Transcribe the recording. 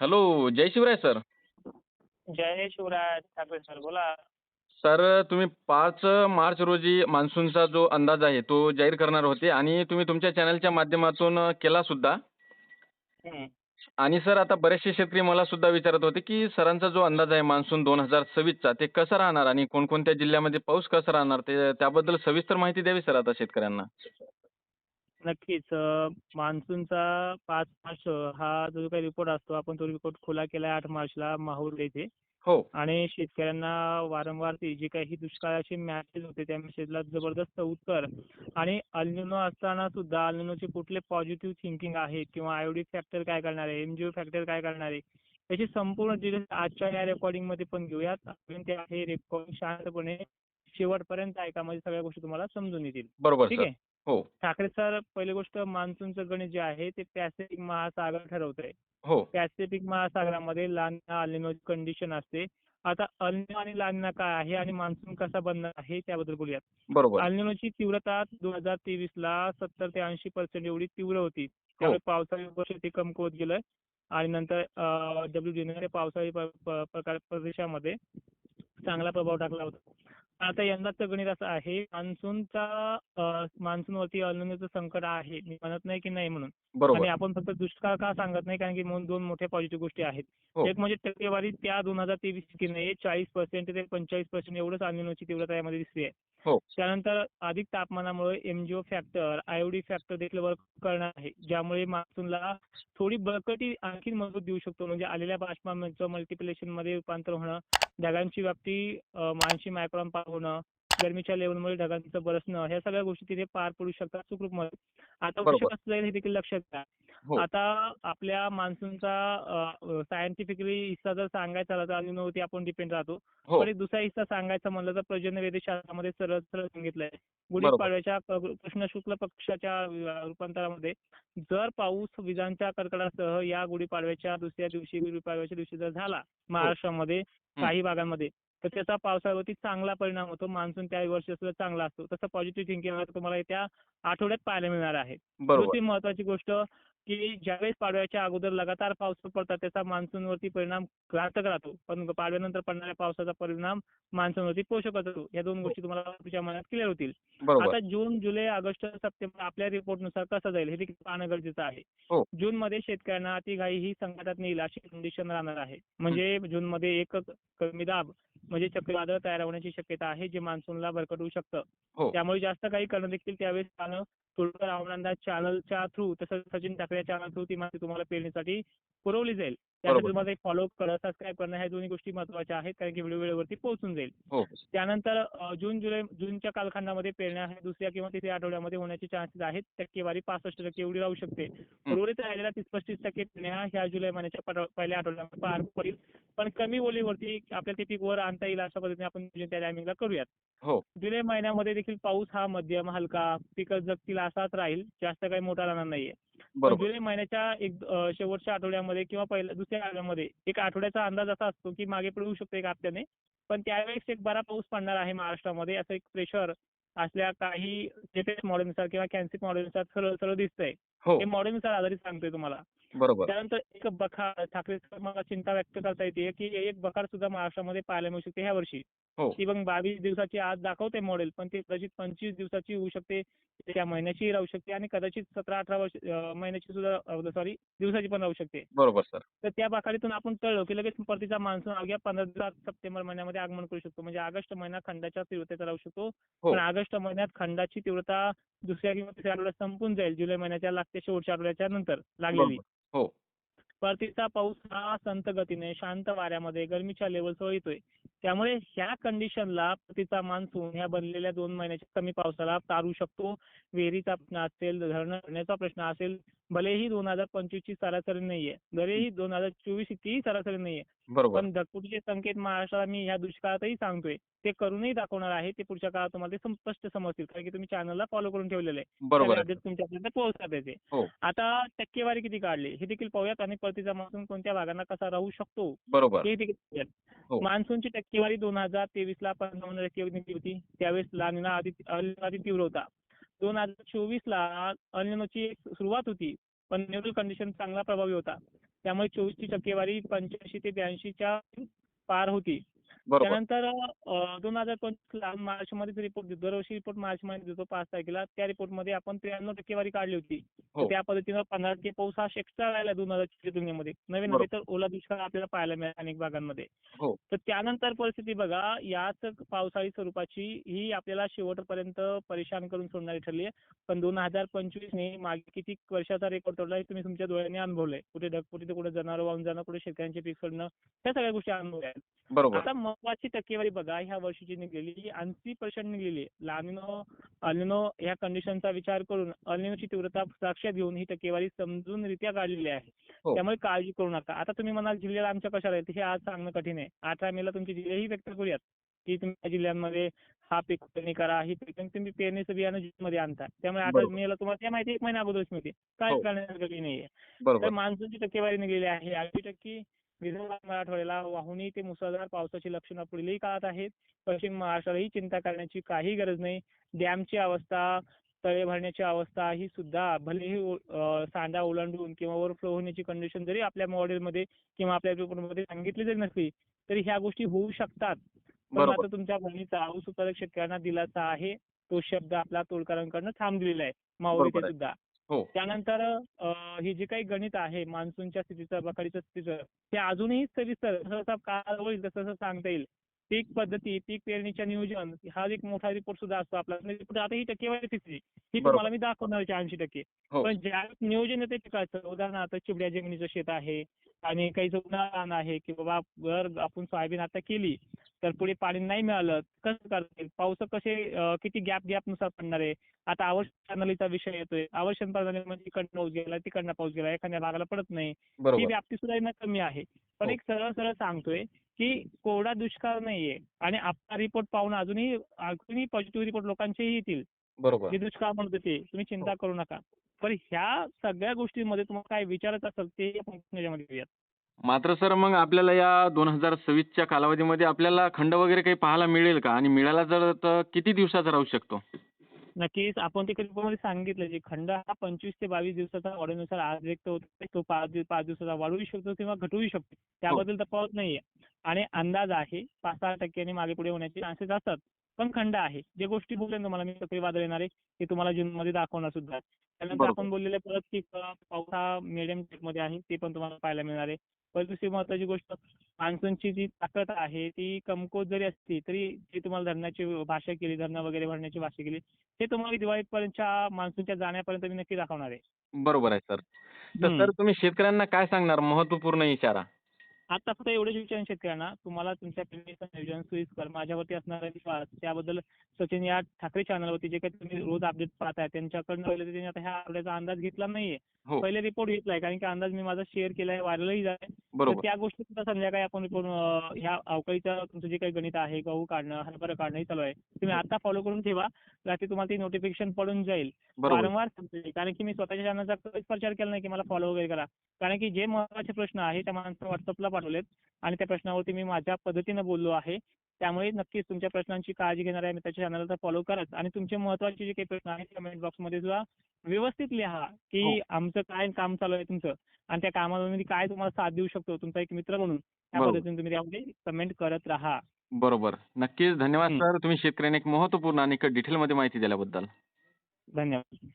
Hello, जय Shivray sir. जय Shivraj Thackeray sir बोला. Sir तुम्ही 5 मार्च रोजी मान्सूनचा जो अंदाज आहे तो जाहीर करणार होते आणि तुम्ही तुमच्या चॅनलच्या माध्यमातून केला सुद्धा. हं. आणि सर आता बरेचसे शेतकरी मला सुद्धा विचारत होते की सरांचा जो अंदाज आहे मान्सून 2026 चा ते कसं राहणार आणि कोणकोणत्या जिल्ह्यामध्ये पाऊस कसा राहणार ते त्याबद्दल सविस्तर माहिती द्यावी सर आता शेतकऱ्यांना. नक्कीच. मान्सूनचा 5 मार्च हा जो काही रिपोर्ट असतो आपण तो रिपोर्ट खुला केला 8 मार्चला माहूर येथे. हो. आणि शेतकऱ्यांना वारंवार ती जी काही दुष्काळाचे मॅसेज होते त्या मेसेजला जबरदस्त उत्तर आणि अल निनो असताना सुद्धा अल निनोचे कुठले पॉझिटिव्ह थिंकिंग आहे किंवा आयोडिक फॅक्टर काय करणार आहे, एमजीओ फॅक्टर काय करणार आहे, याची संपूर्ण डिटेल्स आजच्या या रेकॉर्डिंगमध्ये पण घेऊयात. आपण ते हे रेकॉर्डिंग शांतपणे शेवटपर्यंत ऐका म्हणजे सगळ्या गोष्टी तुम्हाला समजून येतील. बरोबर ठीक सर. आहे. हो. ठाकरे सर, पहिली गोष्ट मान्सूनचं गणित जे आहे ते पॅसिफिक महासागर ठरवतंय. हो. पॅसिफिक महासागरामध्ये लानिना अल निनो कंडिशन असते. आता अल निनो आणि लानिना काय आहे आणि मान्सून कसा बनणार आहे त्याबद्दल बोलूयात. बरोबर. अल निनोची तीव्रता 2023 ला 70 ते 80% एवढी तीव्र होती. हो. त्यामुळे पावसाळी वर्ष ते कमकुवत गेलं आणि नंतर डब्ल्यूडीने पावसाळी प्रदेशामध्ये चांगला प्रभाव टाकला होता. आता यंदाचं गणित असं आहे, मान्सूनवरती अल निनोचं संकट आहे. मी म्हणत नाही की नाही म्हणून. बरोबर. आणि आपण फक्त दुष्काळ का सांगत नाही कारण की दोन मोठ्या पॉझिटिव्ह गोष्टी आहेत. हो. एक म्हणजे टक्केवारी त्या 2023 की नाही 40% ते 45% एवढंच अल निनोची तीव्रता यामध्ये दिसते. हो. त्यानंतर अधिक तापमानामुळे एमजीओ फॅक्टर, आयोडिक फॅक्टर देखील वर्क करणार आहे, ज्यामुळे मान्सूनला थोडी बळकटी आणखी मजबूत देऊ शकतो. म्हणजे आलेल्या बाष्पाचं मल्टिप्लिकेशनमध्ये रूपांतर होणं, ढगांची व्याप्ती 80 मायक्रॉन पार होणं, गरमीच्या लेव्हलमुळे ढगांचं बरसणं, ह्या सगळ्या गोष्टी तिथे पार पडू शकतात सुखरूपमध्ये. आता वर्ष बरोबर. कसं जाईल हे देखील लक्षात घ्या. हो. आता आपल्या मान्सूनचा सायंटिफिकली हिस्सा जर सांगायचा झाला तर अल निनोवरती आपण डिपेंड राहतो. हो. पण एक दुसरा हिस्सा सांगायचा म्हणलं तर पर्जन्य वेधशास्त्रामध्ये सरळ सरळ सांगितलंय. बरोबर. गुढीपाडव्याच्या कृष्ण शुक्ल पक्षाच्या रूपांतरामध्ये जर पाऊस विजांच्या कडकडाटासह या गुढीपाडव्याच्या दुसऱ्या दिवशी, गुढीपाडव्याच्या दिवशी जर झाला हो. महाराष्ट्रामध्ये हं. काही भागांमध्ये, तर त्याचा पावसावरती चांगला परिणाम होतो. मान्सून त्या वर्षी असलं चांगला असतो. तसं पॉझिटिव्ह थिंकिंग तुम्हाला येत्या आठवड्यात पाहायला मिळणार आहे. बरोबर. दुसरी महत्वाची गोष्ट की ज्यावेळेस पाडव्याच्या अगोदर लगातार पाऊस पडतात त्याचा मान्सूनवरती परिणाम घातक राहतो. पण पाडव्यानंतर पडणाऱ्या पावसाचा परिणाम मान्सूनवरती पोषक असतो. या दोन हो. गोष्टी तुम्हाला तुमच्या मनात क्लिअर होतील. बरोबर. आता जून, जुलै, ऑगस्ट, सप्टेंबर आपल्या रिपोर्टनुसार कसं जाईल हे देखील पाहणं गरजेचं आहे. हो. जूनमध्ये शेतकऱ्यांना अतिघाई ही संकटात नेईल अशी कंडिशन राहणार आहे. हं. म्हणजे जूनमध्ये एक कमी दाब म्हणजे चक्रीवादळ तयार होण्याची शक्यता आहे, जे मान्सूनला भरकटवू शकतं. हो. त्यामुळे जास्त काही करणं देखील त्यावेळेस पाहणं थोडंफार अंदाज चॅनलच्या थ्रू तसंच सचिन ठाकरे चॅनल थ्रू ती माहिती तुम्हाला पेरणीसाठी पुरवली जाईल. त्यासाठी बरोबर. तुम्हाला एक फॉलो करणं, सबस्क्राईब करणं ह्या दोन्ही गोष्टी महत्त्वाच्या आहेत कारण की व्हिडिओ वेळेवरती पोहोचून जाईल. हो. त्यानंतर जूनच्या कालखंडामध्ये पेरण्या ह्या दुसऱ्या किंवा तिसऱ्या आठवड्यामध्ये होण्याचे चान्सेस आहेत. टक्केवारी 65% एवढी राहू शकते. हं. उर्वरित राहिलेल्या 30-35% पेरण्या ह्या जुलै महिन्याच्या पहिल्या आठवड्यामध्ये पार पडेल. पण कमी ओलीवरती आपल्याला ते पीक वर आणता येईल अशा पद्धतीने आपण त्या टायमिंगला करूयात. हो. जुलै महिन्यामध्ये देखील पाऊस हा मध्यम हलका पिकं जगतील असाच राहील. जास्त काही मोठा राहणार नाहीये. पण बरोबर. जुलै महिन्याच्या शेवटच्या आठवड्यामध्ये किंवा दुसऱ्या आठवड्यामध्ये एक आठवड्याचा अंदाज असा असतो की मागे पुढे होऊ शकतो एक हप्त्याने. पण त्यावेळेस एक बरा पाऊस पडणार आहे महाराष्ट्रामध्ये असं एक प्रेशर असल्या काही लेटेस्ट मॉडेलनुसार किंवा कॅन्सिक मॉडेलनुसार सरळ सरळ दिसतंय. हो. हे मॉडेलनुसार आधारित सांगतोय तुम्हाला. बरोबर. त्यानंतर एक बखार ठाकरे मला चिंता व्यक्त करता येते की एक बखार सुद्धा महाराष्ट्रामध्ये पाहायला मिळू शकते ह्या वर्षी. हो. ती मग 22 दिवसाची आज दाखवते मॉडेल, पण ती कदाचित 25 दिवसाची होऊ शकते, त्या महिन्याचीही राहू शकते आणि कदाचित 17-18 महिन्याची सुद्धा सॉरी दिवसाची पण राहू शकते. बरोबर सर. तर त्या बाखारीतून आपण कळलो की लगेच परतीचा मान्सून अवघ्या 15 दिवसात सप्टेंबर महिन्यामध्ये आगमन करू शकतो. म्हणजे ऑगस्ट महिना खंडाच्या तीव्रतेचा राहू शकतो. हो. पण ऑगस्ट महिन्यात खंडाची तीव्रता दुसऱ्या किंवा तिसऱ्या आठवड्यात संपून जाईल. जुलै महिन्याच्या लागते शेवटच्या आठवड्याच्या नंतर लागलेली. बरोबर. हो. परतीचा पाऊस हा संथ गतीने शांत वाऱ्यामध्ये गरमीच्या लेवलसह येतोय. त्यामुळे ह्या कंडिशनला परतीचा मान्सून ह्या बनलेल्या 2 महिन्याच्या कमी पावसाला तारू शकतो. विहिरीचा प्रश्न असेल, धरणं भरण्याचा प्रश्न असेल, भलेही 2025 ची सरासरी नाहीये, भलेही 2024 इतकीही सरासरी नाहीये, बरोबर. पण ढगफुटीचे संकेत महाराष्ट्राला मी ह्या दुष्काळातही सांगतोय. ते करूनही दाखवणार आहे. ते पुढच्या काळात तुम्हाला ते स्पष्ट समजतील कारण की तुम्ही चॅनलला फॉलो करून ठेवलेलं आहे. बरोबर सगळे आहे अपडेट सर. तुमच्यापर्यंत पोहोचतात त्याचे. हो. आता टक्केवारी किती काढली हे देखील पाहूयात आणि परतीचा मान्सून कोणत्या भागांना कसा राहू शकतो बरोबर. हे देखील पाहूयात. हो. मान्सूनची टक्केवारी 2023 ला 55% निघली होती. त्यावेळेस अल निनो अति तीव्र होता. 2024 ला अल निनोची एक सुरुवात होती, पण न्यूट्रल कंडिशन चांगला प्रभावी होता. त्यामुळे 24ची टक्केवारी 85 ते 82च्या पार होती. बरोबर. त्यानंतर 2025ला मार्चमध्येच रिपोर्ट देतो. दरवर्षी रिपोर्ट मार्चमध्ये देतो 5 तारखेला. त्या रिपोर्टमध्ये आपण 93 टक्केवारी काढली होती. तर हो. त्या पद्धतीनं 15% पाऊस हा एक्स्ट्रा राहिला 2024च्या तुलनेमध्ये. नव्हे नव्हे बरोबर. तर ओला दुष्काळ आपल्याला पाहायला मिळाला अनेक भागांमध्ये. हो. तर त्यानंतर परिस्थिती बघा, याच पावसाळी स्वरूपाची ही आपल्याला शेवटपर्यंत परेशान करून सोडणारी ठरली आहे. पण 2025ने मागे किती वर्षाचा रेकॉर्ड तोडला हे तुम्ही तुमच्या डोळ्यांनी अनुभवलंय. कुठे ढगफुटी तर कुठे जनावरं वाहून जाणं, कुठे शेतकऱ्यांचे पीक सडणं, ह्या सगळ्या गोष्टी अनुभवल्या आहेत. बरोबर. आता महत्वाची टक्केवारी बघा, ह्या वर्षीची निघलेली 80% निघलेली आहे. अल्निनो ह्या कंडिशनचा विचार करून अल्निनोची तीव्रता लक्षात घेऊन ही टक्केवारी समजूनरित्या काढलेली आहे. हो. त्यामुळे काळजी करू नका. आता तुम्ही म्हणाल जिल्ह्याला आमच्या कशाला आहेत, हे आज सांगणं कठीण आहे. 18 मेला तुमचे जिल्हेही व्यक्त करूयात, की तुमच्या जिल्ह्यांमध्ये हा पीक पेरणी करा, ही पेरणी तुम्ही पेरणीचं बियाणं जूनमध्ये आणता. त्यामुळे 18 बरोबर. मेला तुम्हाला त्या माहिती 1 महिना अगोदरच मिळते. काय हो. करण्यासारखं काही नाहीये. तर बरोबर. मान्सूनची टक्केवारी निघलेली आहे. 80% विदर्भ आणि मराठवाड्याला वाहुनी ते मुसळधार पावसाची लक्षणं पुढीलही काळात आहेत. पश्चिम महाराष्ट्रालाही चिंता करण्याची काही गरज नाही. डॅमची अवस्था, तळे भरण्याची अवस्था ही सुद्धा भलेही सांडा ओलांडून किंवा ओव्हरफ्लो होण्याची कंडिशन जरी आपल्या मॉडेलमध्ये किंवा आपल्या रिपोर्टमध्ये सांगितली जरी नसली, तरी ह्या गोष्टी होऊ शकतात. पण बरोबर. मात्र तुमच्या बहिणीचा ऊस उत्पादक शेतकऱ्यांना दिलासा आहे. तो शब्द आपला तोडकरांकडनं ठाम दिलेला आहे. माऊली ते बरोबर आहे. सुद्धा. हो. त्यानंतर हे जे काही गणित आहे मान्सूनच्या स्थितीचं, बखाडीच्या स्थितीचं, ते अजूनही सविस्तर जसं काळ होईल तसं सांगता येईल. पीक पद्धती, पीक पेरणीच्या नियोजन हा एक मोठा रिपोर्ट सुद्धा असतो आपला. रिपोर्ट आता ही टक्केवारी तिसरी. ही तुम्हाला बरोबर. मी दाखवणार आहे 80%. हो. पण ज्यावेळेस नियोजन येते पिकाचं, उदाहरणार्थ चिबड्या जमिनीचं शेत आहे आणि काही उन्हाळा रान आहे, की बाबा जर आपण सोयाबीन आता केली, तर पुढे पाणी नाही मिळालं, कसं करतील? पाऊस कसे किती गॅपनुसार पडणार आहे? आता आवर्त प्रणालीचा विषय येतोय. आवर्षण प्रणाली म्हणजे इकडनं पाऊस गेला, तिकडनं पाऊस गेला, एखाद्या भागाला पडत नाही. ही बरोबर. व्याप्ती सुद्धा यांना कमी आहे. पण हो. एक सरळ सरळ सांगतोय, की कोरडा दुष्काळ नाहीये आणि आपला रिपोर्ट पाहून अजूनही पॉझिटिव्ह रिपोर्ट लोकांचेही येतील. बरोबर. जे दुष्काळ म्हणतो ते. तुम्ही हो. चिंता करू नका. पण ह्या सगळ्या गोष्टींमध्ये तुम्हाला काय विचारायचं असेल ते आपण याच्यामध्ये घेऊयात. मात्र सर मग आपल्याला या 2026च्या कालावधीमध्ये आपल्याला खंड वगैरे काही पाहायला मिळेल का? आणि मिळाला जर तर किती दिवसाचा राहू शकतो? नक्कीच आपण ते रिपोर्टमध्ये सांगितलं जे खंड हा 25 ते 22 दिवसाचा ऑर्डरनुसार आज व्यक्त होतो तो 5 दिवसाचा वाढूही शकतो किंवा घटूही शकतो. हो. त्याबद्दल तफावत नाहीये. आणि अंदाज आहे 5-6% मागे पुढे होण्याचे चान्सेस असतात. पण खंड आहे. जे गोष्टी बोलले ना तुम्हाला मी चक्रीवादळ येणार आहे ते तुम्हाला जूनमध्ये दाखवणार सुद्धा. त्यानंतर बरोबर. आपण बोललेले परत की पाऊस हा मीडियम टाईपमध्ये आहे ते पण तुम्हाला पाहायला मिळणार आहे. परत दुसरी महत्त्वाची गोष्ट मान्सूनची जी ताकद आहे ती कमकुवत जरी असली तरी जी तुम्हाला धरणाची भाषा केली, धरणं वगैरे भरण्याची भाषा केली ते तुम्हाला दिवाळीपर्यंतच्या मान्सूनच्या जाण्यापर्यंत मी नक्की दाखवणार आहे. बरोबर आहे सर. तर हं. सर तुम्ही शेतकऱ्यांना काय सांगणार महत्त्वपूर्ण इशारा? आता फक्त एवढंच विचारेन शेतकऱ्यांना, तुम्हाला तुमच्या पेरणीचं नियोजन सोयीस्कर माझ्यावरती असणारा विश्वास त्याबद्दल सचिन या ठाकरे चॅनलवरती जे काही तुम्ही रोज अपडेट पाहताय त्यांच्याकडनं पहिले त्यांनी आता ह्या आकड्याचा अंदाज घेतला नाहीये. हो. पहिले रिपोर्ट घेतलाय कारण की अंदाज मी माझा शेअर केलाय, व्हायरलही झालाय. तर बरोबर. त्या गोष्टी सुद्धा संध्याकाळी आपण रिपोर्ट ह्या अवकाळीचं तुमचं जे काही गणित आहे, गहू काढणं, हरभरा काढणं हे चालू आहे. तुम्ही आता फॉलो करून ठेवा. रात्री तुम्हाला ती नोटिफिकेशन पडून जाईल. बरोबर. वारंवार सांगतोय कारण की मी स्वतःच्या चॅनलचा कधीच प्रचार केला नाही की मला फॉलो वगैरे करा. कारण की जे महत्त्वाचे प्रश्न आहेत त्या माणसानं WhatsAppला पाठवलेत आणि त्या प्रश्नावरती मी माझ्या पद्धतीनं बोललो आहे. त्यामुळे नक्कीच तुमच्या प्रश्नांची काळजी घेणाऱ्या मित्राच्या चॅनलला फॉलो कराच आणि तुमचे महत्त्वाचे जे काही प्रश्न आहेत कमेंट बॉक्समध्ये सुद्धा व्यवस्थित लिहा, हो. की आमचं काय काम चालू आहे तुमचं आणि त्या कामामध्ये काय तुम्हाला साथ देऊ शकतो तुमचा एक मित्र म्हणून. त्या बरोबर. पद्धतीने तुम्ही त्यामध्ये कमेंट करत राहा. बरोबर. नक्कीच धन्यवाद हं. सर. तुम्ही शेतकऱ्यांना एक महत्त्वपूर्ण आणि डिटेलमध्ये माहिती दिल्याबद्दल. धन्यवाद.